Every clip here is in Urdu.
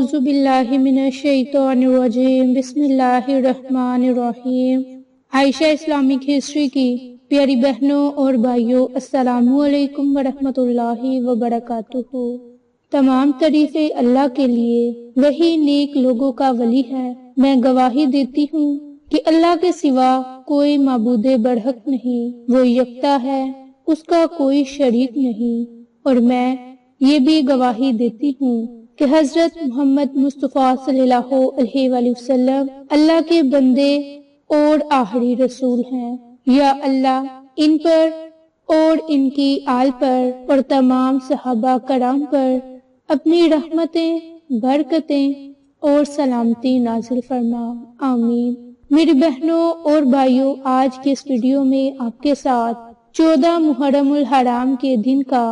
اعوذ باللہ من الشیطان الرجیم بسم اللہ الرحمن الرحیم۔ عائشہ اسلامک ہسٹری کی پیاری بہنوں اور بھائیوں، السلام علیکم ورحمۃ اللہ وبرکاتہ۔ تمام تعریفیں اللہ کے لیے، وہی نیک لوگوں کا ولی ہے۔ میں گواہی دیتی ہوں کہ اللہ کے سوا کوئی معبود برحق نہیں، وہ یکتا ہے، اس کا کوئی شریک نہیں۔ اور میں یہ بھی گواہی دیتی ہوں کہ حضرت محمد مصطفیٰ صلی اللہ علیہ وآلہ وسلم اللہ کے بندے اور آخری رسول ہیں۔ یا اللہ ان پر اور ان کی آل پر اور تمام صحابہ کرام پر اپنی رحمتیں، برکتیں اور سلامتی نازل فرما، آمین۔ میری بہنوں اور بھائیوں، آج کے اس ویڈیو میں آپ کے ساتھ 14 محرم الحرام کے دن کا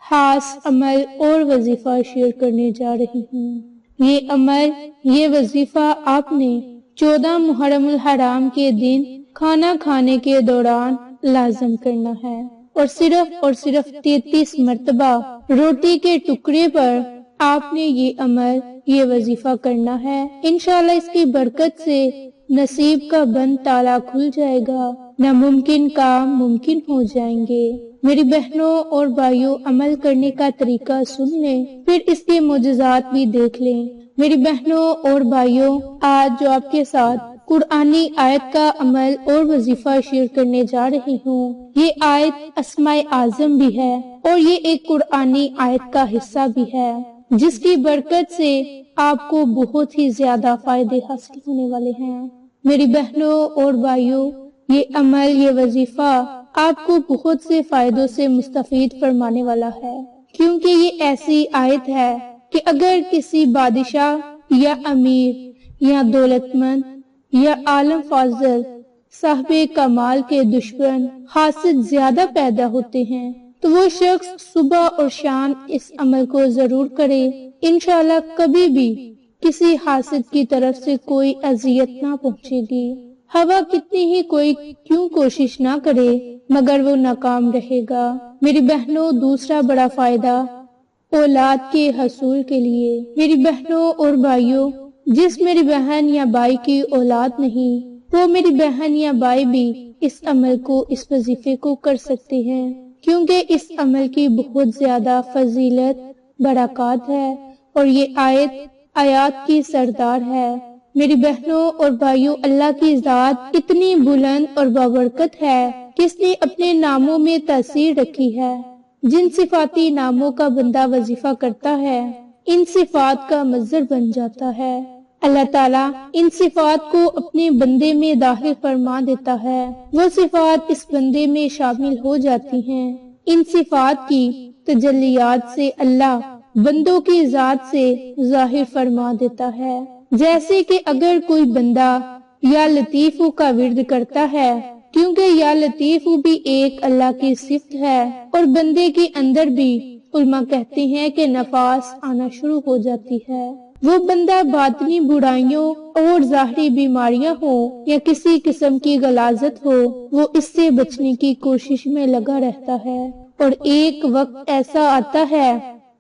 خاص عمل اور وظیفہ شیئر کرنے جا رہی ہوں۔ یہ عمل، یہ وظیفہ آپ نے 14 محرم الحرام کے دن کھانا کھانے کے دوران لازم کرنا ہے، اور صرف 33 مرتبہ روٹی کے ٹکڑے پر آپ نے یہ عمل، یہ وظیفہ کرنا ہے۔ انشاءاللہ اس کی برکت سے نصیب کا بند تالا کھل جائے گا، ناممکن کام ممکن ہو جائیں گے۔ میری بہنوں اور بھائیوں، عمل کرنے کا طریقہ سن لیں، پھر اس کے معجزات بھی دیکھ لیں۔ میری بہنوں اور بھائیوں، آج جو آپ کے ساتھ قرآنی آیت کا عمل اور وظیفہ شیئر کرنے جا رہی ہوں، یہ آیت اسماء اعظم بھی ہے اور یہ ایک قرآنی آیت کا حصہ بھی ہے، جس کی برکت سے آپ کو بہت ہی زیادہ فائدے حاصل ہونے والے ہیں۔ میری بہنوں اور بھائیوں، یہ عمل، یہ وظیفہ آپ کو بہت سے فائدوں سے مستفید فرمانے والا ہے، کیونکہ یہ ایسی آیت ہے کہ اگر کسی بادشاہ یا امیر یا دولت مند یا عالم فاضل صاحب کمال کے دشمن حاسد زیادہ پیدا ہوتے ہیں تو وہ شخص صبح اور شام اس عمل کو ضرور کرے۔ انشاءاللہ کبھی بھی کسی حاسد کی طرف سے کوئی اذیت نہ پہنچے گی۔ ہوا کتنی ہی کوئی کیوں کوشش نہ کرے مگر وہ ناکام رہے گا۔ میری بہنوں، دوسرا بڑا فائدہ اولاد کے حصول کے لیے۔ میری بہنوں اور بھائیوں، جس میری بہن یا بھائی کی اولاد نہیں، وہ میری بہن یا بھائی بھی اس عمل کو، اس وظیفے کو کر سکتے ہیں، کیونکہ اس عمل کی بہت زیادہ فضیلت، برکات ہے، اور یہ آیات کی سردار ہے۔ میری بہنوں اور بھائیوں، اللہ کی ذات اتنی بلند اور بابرکت ہے کہ اس نے اپنے ناموں میں تاثیر رکھی ہے۔ جن صفاتی ناموں کا بندہ وظیفہ کرتا ہے، ان صفات کا مظہر بن جاتا ہے۔ اللہ تعالیٰ ان صفات کو اپنے بندے میں داخل فرما دیتا ہے، وہ صفات اس بندے میں شامل ہو جاتی ہیں۔ ان صفات کی تجلیات سے اللہ بندوں کی ذات سے ظاہر فرما دیتا ہے۔ جیسے کہ اگر کوئی بندہ یا لطیف کا ورد کرتا ہے، کیونکہ یا لطیف بھی ایک اللہ کی صفت ہے، اور بندے کے اندر بھی علماء کہتے ہیں کہ نفاس آنا شروع ہو جاتی ہے، وہ بندہ باطنی برائیوں اور ظاہری بیماریاں ہو یا کسی قسم کی غلاظت ہو، وہ اس سے بچنے کی کوشش میں لگا رہتا ہے، اور ایک وقت ایسا آتا ہے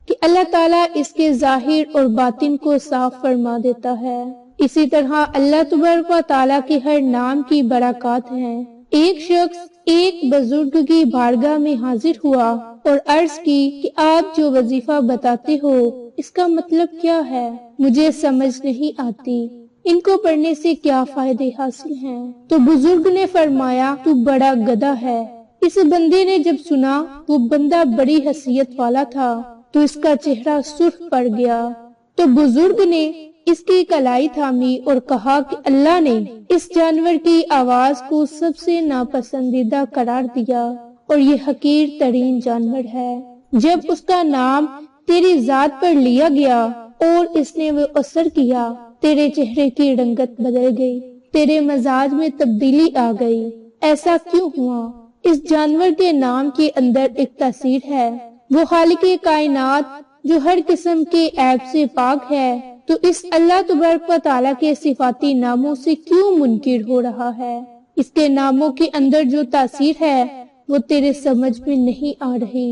کہ اللہ تعالیٰ اس کے ظاہر اور باطن کو صاف فرما دیتا ہے۔ اسی طرح اللہ تبارک و تعالیٰ کے ہر نام کی برکات ہیں۔ ایک شخص ایک بزرگ کی بارگاہ میں حاضر ہوا اور عرض کی کہ آپ جو وظیفہ بتاتے ہو اس کا مطلب کیا ہے؟ مجھے سمجھ نہیں آتی، ان کو پڑھنے سے کیا فائدے حاصل ہیں؟ تو بزرگ نے فرمایا، تو بڑا گدھا ہے۔ اس بندے نے جب سنا، وہ بندہ بڑی حیثیت والا تھا، تو اس کا چہرہ سرخ پڑ گیا۔ تو بزرگ نے اس کی کلائی تھامی اور کہا کہ اللہ نے اس جانور کی آواز کو سب سے ناپسندیدہ قرار دیا اور یہ حقیر ترین جانور ہے۔ جب اس کا نام تیری ذات پر لیا گیا اور اس نے وہ اثر کیا، تیرے چہرے کی رنگت بدل گئی، تیرے مزاج میں تبدیلی آ گئی۔ ایسا کیوں ہوا؟ اس جانور کے نام کے اندر ایک تاثیر ہے۔ وہ خالق کائنات جو ہر قسم کے عیب سے پاک ہے، تو اس اللہ تبارک و تعالیٰ کے صفاتی ناموں سے کیوں منکر ہو رہا ہے؟ اس کے ناموں کے اندر جو تاثیر ہے وہ تیرے سمجھ میں نہیں آ رہی۔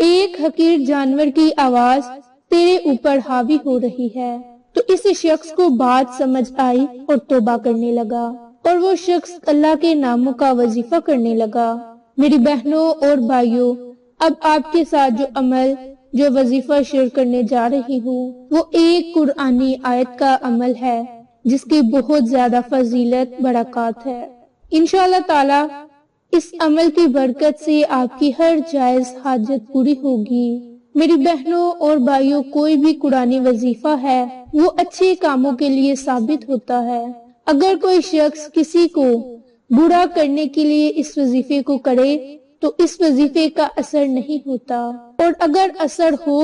ایک حقیر جانور کی آواز تیرے اوپر حاوی ہو رہی ہے، تو اس شخص کو بات سمجھ آئی اور توبہ کرنے لگا اور وہ شخص اللہ کے ناموں کا وظیفہ کرنے لگا۔ میری بہنوں اور بھائیوں، اب آپ کے ساتھ جو وظیفہ شیئر کرنے جا رہی ہوں وہ ایک قرآنی آیت کا عمل ہے جس کی بہت زیادہ فضیلت برکات ہے۔ انشاءاللہ تعالی اس عمل کی برکت سے آپ کی ہر جائز حاجت پوری ہوگی۔ میری بہنوں اور بھائیوں، کوئی بھی قرآنی وظیفہ ہے وہ اچھے کاموں کے لیے ثابت ہوتا ہے۔ اگر کوئی شخص کسی کو برا کرنے کے لیے اس وظیفے کو کرے تو اس وظیفے کا اثر نہیں ہوتا، اور اگر اثر ہو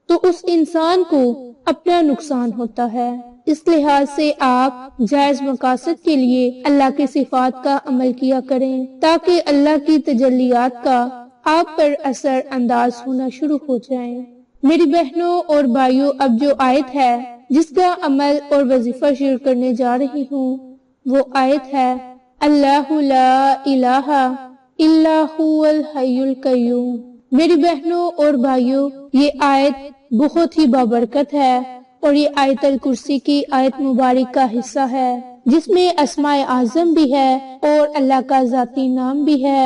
تو اس انسان کو اپنا نقصان ہوتا ہے۔ اس لحاظ سے آپ جائز مقاصد کے لیے اللہ کی صفات کا عمل کیا کریں تاکہ اللہ کی تجلیات کا آپ پر اثر انداز ہونا شروع ہو جائیں۔ میری بہنوں اور بھائیوں، اب جو آیت ہے جس کا عمل اور وظیفہ شیئر کرنے جا رہی ہوں وہ آیت ہے اللہ لا الہ الا هو الحی القیوم۔ میری بہنوں اور بھائیوں، یہ آیت بہت ہی بابرکت ہے اور یہ آیت الکرسی کی آیت مبارک کا حصہ ہے جس میں اسماء اعظم بھی ہے اور اللہ کا ذاتی نام بھی ہے۔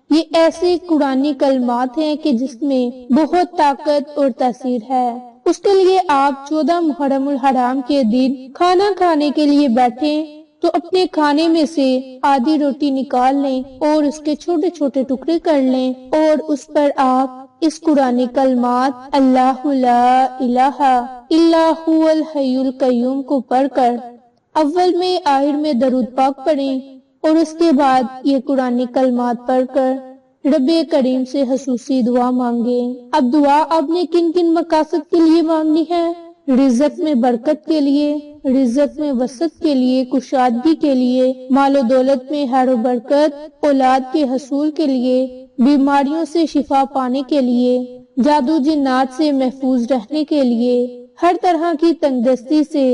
یہ ایسے قرآنی کلمات ہیں کہ جس میں بہت طاقت اور تاثیر ہے۔ اس کے لیے آپ 14 محرم الحرام کے دن کھانا کھانے کے لیے بیٹھیں تو اپنے کھانے میں سے آدھی روٹی نکال لیں اور اس کے چھوٹے چھوٹے ٹکڑے کر لیں اور اس پر آپ اس قرآنی کلمات اللہ لا الہ الا هو الحی القیوم کو پڑھ کر اول میں آخر میں درود پاک پڑھیں اور اس کے بعد یہ قرآنی کلمات پڑھ کر رب کریم سے خصوصی دعا مانگیں۔ اب دعا آپ نے کن کن مقاصد کے لیے مانگنی ہے؟ رزق میں برکت کے لیے، رزق میں وسعت کے لیے، کشادگی کے لیے، مال و دولت میں خیر و برکت، اولاد کے حصول کے لیے، بیماریوں سے شفا پانے کے لیے، جادو جنات سے محفوظ رہنے کے لیے، ہر طرح کی تنگ دستی سے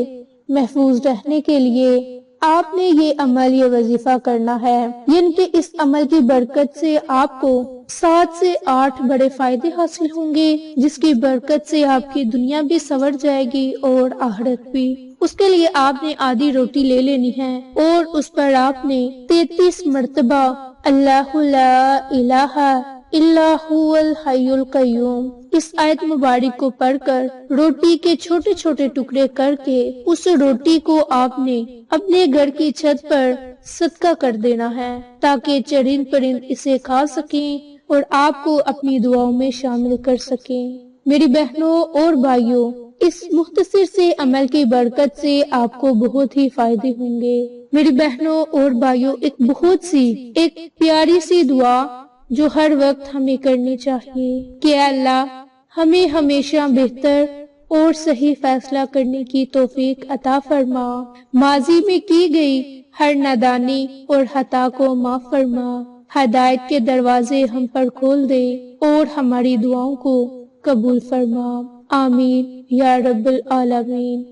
محفوظ رہنے کے لیے آپ نے یہ عمل، یہ وظیفہ کرنا ہے۔ یعنی کہ اس عمل کی برکت سے آپ کو 7 سے 8 بڑے فائدے حاصل ہوں گے جس کی برکت سے آپ کی دنیا بھی سنور جائے گی اور آخرت بھی۔ اس کے لیے آپ نے آدھی روٹی لے لینی ہے اور اس پر آپ نے 33 مرتبہ اللہ لا الہ الا هو الحی القیوم اس آیت مبارک کو پڑھ کر روٹی کے چھوٹے چھوٹے ٹکڑے کر کے اس روٹی کو آپ نے اپنے گھر کی چھت پر صدقہ کر دینا ہے تاکہ چرند پرند اسے کھا سکیں اور آپ کو اپنی دعاؤں میں شامل کر سکیں۔ میری بہنوں اور بھائیوں، اس مختصر سے عمل کی برکت سے آپ کو بہت ہی فائدے ہوں گے۔ میری بہنوں اور بھائیوں، ایک پیاری سی دعا جو ہر وقت ہمیں کرنی چاہیے کہ اللہ ہمیں ہمیشہ بہتر اور صحیح فیصلہ کرنے کی توفیق عطا فرما، ماضی میں کی گئی ہر نادانی اور خطا کو معاف فرما، ہدایت کے دروازے ہم پر کھول دے اور ہماری دعاؤں کو قبول فرما، آمین یا رب العالمین۔